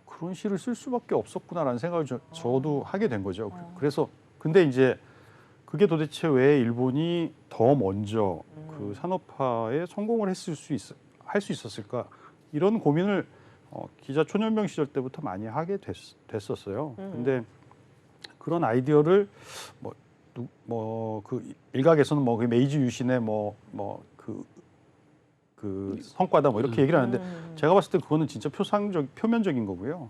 Speaker 3: 그런 시를 쓸 수밖에 없었구나라는 생각을 저도 하게 된 거죠. 그래서 근데 이제 그게 도대체 왜 일본이 더 먼저 그 산업화에 성공을 할 수 있었을까 이런 고민을 기자 초년병 시절 때부터 많이 하게 됐었어요. 근데 그런 아이디어를 그 일각에서는 뭐 그 메이지 유신의 그 성과다 뭐 이렇게 얘기를 하는데 제가 봤을 때 그거는 진짜 표면적인 거고요.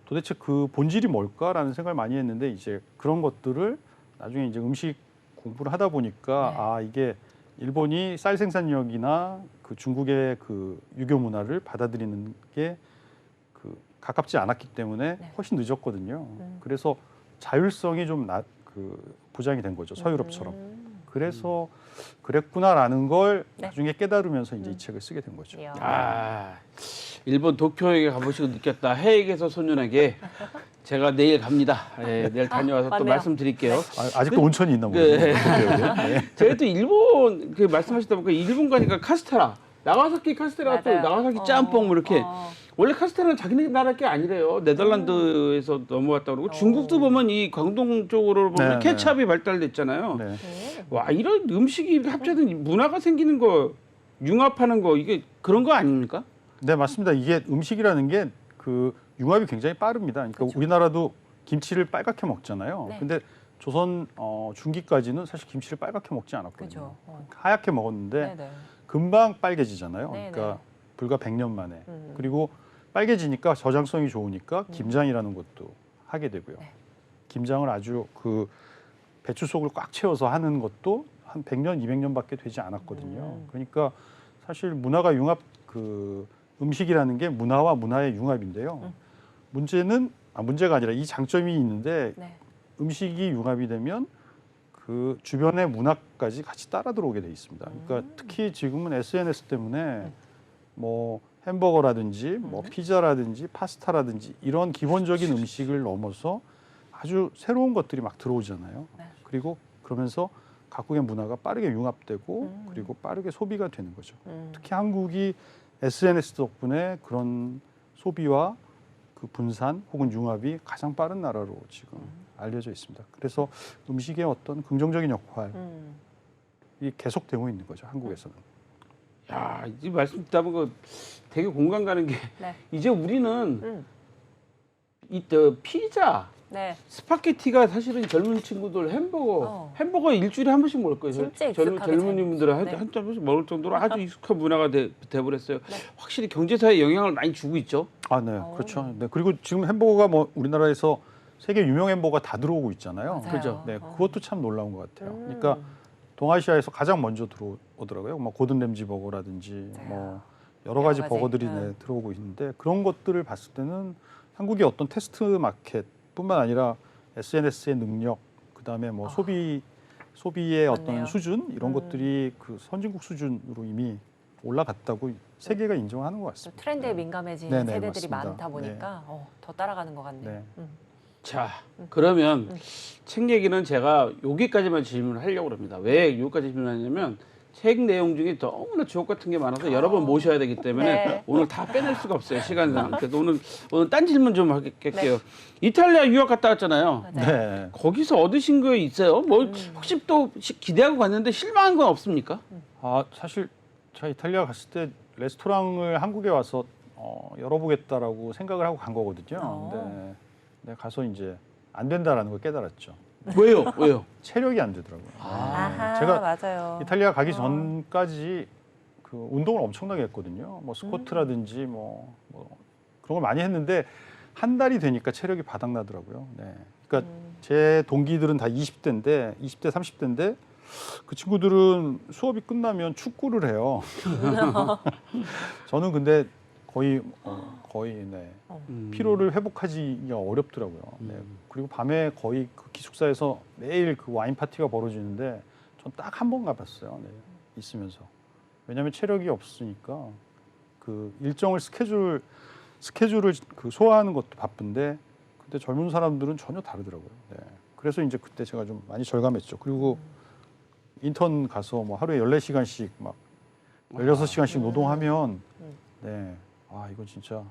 Speaker 3: 도대체 그 본질이 뭘까라는 생각을 많이 했는데 이제 그런 것들을 나중에 이제 음식 공부를 하다 보니까
Speaker 1: 네.
Speaker 3: 아 이게 일본이 쌀 생산력이나 그 중국의 그 유교 문화를 받아들이는 게 그 가깝지 않았기 때문에
Speaker 1: 네.
Speaker 3: 훨씬 늦었거든요. 그래서 자율성이 좀 부장이 된 거죠. 서유럽처럼. 그래서 그랬구나라는 걸
Speaker 1: 네.
Speaker 3: 나중에 깨달으면서 이제 이 책을 쓰게 된 거죠.
Speaker 1: 이야.
Speaker 2: 아, 일본 도쿄에 가보시고 느꼈다. 해에게서 소년에게 제가 내일 갑니다. 예, 내일 다녀와서 또
Speaker 1: 맞네요.
Speaker 2: 말씀드릴게요.
Speaker 3: 아직도 온천이 있나 보네요.
Speaker 2: 네.
Speaker 3: 네.
Speaker 2: 제가 또 일본 그 말씀하시다 보니까 일본 가니까 카스테라, 나가사키 카스테라 또
Speaker 1: 맞아요.
Speaker 2: 나가사키 짬뽕 뭐 이렇게
Speaker 1: 어.
Speaker 2: 원래 카스테라는 자기네 나라 게 아니래요. 네덜란드에서 넘어왔다 그러고 중국도 보면 이 광동 쪽으로 보면
Speaker 3: 네,
Speaker 2: 케찹이 발달됐잖아요.
Speaker 3: 네.
Speaker 2: 와 이런 음식이 이렇게 합쳐진 문화가 생기는 거, 융합하는 거 이게 그런 거 아닙니까?
Speaker 3: 네, 맞습니다. 이게 음식이라는 게 그 융합이 굉장히 빠릅니다. 그러니까
Speaker 1: 그렇죠.
Speaker 3: 우리나라도 김치를 빨갛게 먹잖아요.
Speaker 1: 네.
Speaker 3: 근데 조선 중기까지는 사실 김치를 빨갛게 먹지 않았거든요.
Speaker 1: 그죠.
Speaker 3: 하얗게 먹었는데
Speaker 1: 네네.
Speaker 3: 금방 빨개지잖아요.
Speaker 1: 네네.
Speaker 3: 그러니까 불과 100년 만에. 그리고 빨개지니까 저장성이 좋으니까 김장이라는 것도 하게 되고요.
Speaker 1: 네.
Speaker 3: 김장을 아주 그 배추 속을 꽉 채워서 하는 것도 한 100년, 200년밖에 되지 않았거든요. 그러니까 사실 문화가 융합 음식이라는 게 문화와 문화의 융합인데요. 문제가 아니라 이 장점이 있는데
Speaker 1: 네.
Speaker 3: 음식이 융합이 되면 그 주변의 문화까지 같이 따라 들어오게 돼 있습니다. 그러니까 특히 지금은 SNS 때문에 뭐 햄버거라든지 뭐 피자라든지 파스타라든지 이런 기본적인 음식을 넘어서 아주 새로운 것들이 막 들어오잖아요.
Speaker 1: 네.
Speaker 3: 그리고 그러면서 각국의 문화가 빠르게 융합되고 그리고 빠르게 소비가 되는 거죠. 특히 한국이 SNS 덕분에 그런 소비와 그 분산 혹은 융합이 가장 빠른 나라로 지금 알려져 있습니다. 그래서 음식의 어떤 긍정적인 역할이 계속되고 있는 거죠. 한국에서는.
Speaker 2: 야, 이 말씀 듣다 보니까 되게 공감 가는 게
Speaker 1: 네.
Speaker 2: 이제 우리는 이 피자,
Speaker 1: 네.
Speaker 2: 스파게티가 사실은 젊은 친구들 햄버거 일주일에 한 번씩 먹을 거예요.
Speaker 1: 진짜 익숙하게
Speaker 2: 젊은이 분들은
Speaker 1: 네.
Speaker 2: 한 번씩 먹을 정도로 아주 익숙한 문화가 돼버렸어요. 확실히 경제사에 영향을 많이 주고 있죠.
Speaker 3: 아, 네, 그렇죠. 네, 그리고 지금 햄버거가 뭐 우리나라에서 세계 유명 햄버거가 다 들어오고 있잖아요.
Speaker 1: 맞아요.
Speaker 2: 그죠.
Speaker 3: 네, 그것도 참 놀라운 것 같아요. 그러니까 동아시아에서 가장 먼저 들어오더라고요. 뭐 고든 램지 버거라든지 뭐 여러 가지
Speaker 1: 가지.
Speaker 3: 버거들이 네, 들어오고 있는데 그런 것들을 봤을 때는 한국의 어떤 테스트 마켓뿐만 아니라 SNS의 능력, 그다음에 뭐 소비의
Speaker 1: 맞네요.
Speaker 3: 어떤 수준 이런 것들이 그 선진국 수준으로 이미 올라갔다고 세계가 인정하는 것
Speaker 1: 또
Speaker 3: 같습니다.
Speaker 1: 트렌드에 민감해진
Speaker 3: 네네,
Speaker 1: 세대들이
Speaker 3: 맞습니다.
Speaker 1: 많다 보니까 더 따라가는 것 같네요.
Speaker 3: 네.
Speaker 2: 자, 그러면 책 얘기는 제가 여기까지만 질문을 하려고 합니다. 왜 여기까지 질문하냐면 책 내용 중에 너무나 주옥 같은 게 많아서 여러 번 모셔야 되기 때문에
Speaker 1: 네.
Speaker 2: 오늘 다 빼낼 수가 없어요. 시간상. 그래서 오늘 딴 질문 좀 할게요.
Speaker 1: 네.
Speaker 2: 이탈리아 유학 갔다 왔잖아요.
Speaker 1: 맞아요.
Speaker 3: 네.
Speaker 2: 거기서 얻으신 거 있어요? 뭐 혹시 또 기대하고 갔는데 실망한 건 없습니까?
Speaker 3: 아, 사실 제가 이탈리아 갔을 때 레스토랑을 한국에 와서 열어보겠다라고 생각을 하고 간 거거든요. 근데 네, 가서 이제 안 된다라는 걸 깨달았죠.
Speaker 2: 왜요? 왜요?
Speaker 3: 체력이 안 되더라고요.
Speaker 1: 아하,
Speaker 3: 제가
Speaker 1: 맞아요.
Speaker 3: 이탈리아 가기 전까지 그 운동을 엄청나게 했거든요. 뭐 스쿼트라든지 뭐 그런 걸 많이 했는데 한 달이 되니까 체력이 바닥나더라고요. 네. 그러니까 제 동기들은 다 20대, 30대인데 그 친구들은 수업이 끝나면 축구를 해요. 저는 근데 거의 네. 피로를 회복하기가 어렵더라고요. 네. 그리고 밤에 거의 그 기숙사에서 매일 그 와인 파티가 벌어지는데 전 딱 한 번 가봤어요. 네. 있으면서. 왜냐하면 체력이 없으니까 그 일정을 스케줄을 그 소화하는 것도 바쁜데 근데 젊은 사람들은 전혀 다르더라고요. 네. 그래서 이제 그때 제가 좀 많이 절감했죠. 그리고 인턴 가서 뭐 하루에 14시간씩 막 16시간씩 노동하면 네. 아, 이거 진짜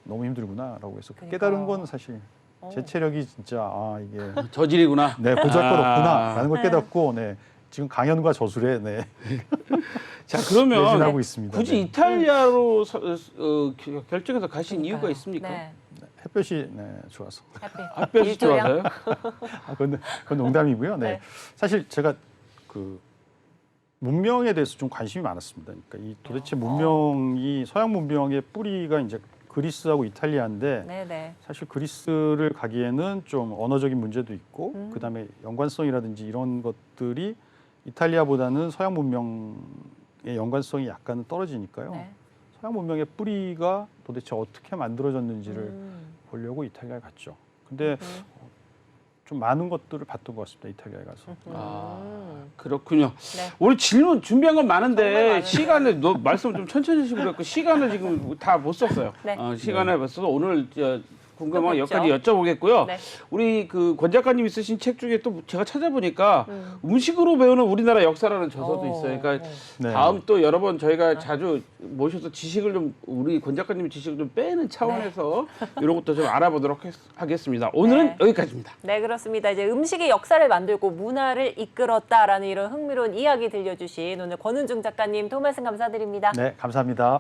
Speaker 3: 너무 힘들구나라고 해서
Speaker 1: 그러니까요.
Speaker 3: 깨달은 건 사실 제 체력이 진짜 이게
Speaker 2: 저질이구나.
Speaker 3: 네, 보잘것없구나라는 걸 깨닫고 네. 지금 강연과 저술에 네.
Speaker 2: 자, 그러면
Speaker 3: 매진하고 있습니다.
Speaker 2: 굳이
Speaker 3: 네.
Speaker 2: 이탈리아로 결정해서 가신 이유가
Speaker 1: 그러니까요.
Speaker 2: 있습니까?
Speaker 1: 네.
Speaker 3: 햇볕이 네, 좋아서.
Speaker 2: 햇볕이
Speaker 1: 일조량?
Speaker 2: 좋아서요?
Speaker 3: 그건 농담이고요. 네.
Speaker 1: 네.
Speaker 3: 사실 제가 그 문명에 대해서 좀 관심이 많았습니다. 그러니까 이 도대체 문명이 서양 문명의 뿌리가 이제 그리스하고 이탈리아인데
Speaker 1: 네네.
Speaker 3: 사실 그리스를 가기에는 좀 언어적인 문제도 있고 그다음에 연관성이라든지 이런 것들이 이탈리아보다는 서양 문명의 연관성이 약간은 떨어지니까요.
Speaker 1: 네.
Speaker 3: 서양 문명의 뿌리가 도대체 어떻게 만들어졌는지를 보려고 이탈리아에 갔죠. 근데 좀 많은 것들을 봤던 것 같습니다. 이탈리아에 가서.
Speaker 2: 그렇군요.
Speaker 1: 네.
Speaker 2: 오늘 질문 준비한 건
Speaker 1: 정말
Speaker 2: 많은데
Speaker 1: 많은데.
Speaker 2: 시간을 말씀을 좀 천천히 하시고 그랬고 시간을 지금 다 못 썼어요.
Speaker 1: 네.
Speaker 2: 시간을 못 써서 오늘 궁금한 거
Speaker 1: 또
Speaker 2: 여기까지 여쭤보겠고요.
Speaker 1: 네.
Speaker 2: 우리 그 권 작가님 있으신 책 중에 또 제가 찾아보니까 음식으로 배우는 우리나라 역사라는 저서도 있어요. 그러니까
Speaker 3: 네.
Speaker 2: 다음 또 여러 번 저희가 자주 모셔서 지식을 좀 우리 권 작가님 지식을 좀 빼는 차원에서 이런 것도 좀 알아보도록 하겠습니다. 오늘은
Speaker 1: 네.
Speaker 2: 여기까지입니다.
Speaker 1: 네, 그렇습니다. 이제 음식이 역사를 만들고 문화를 이끌었다라는 이런 흥미로운 이야기 들려주신 오늘 권은중 작가님 도움 말씀 감사드립니다.
Speaker 3: 네, 감사합니다.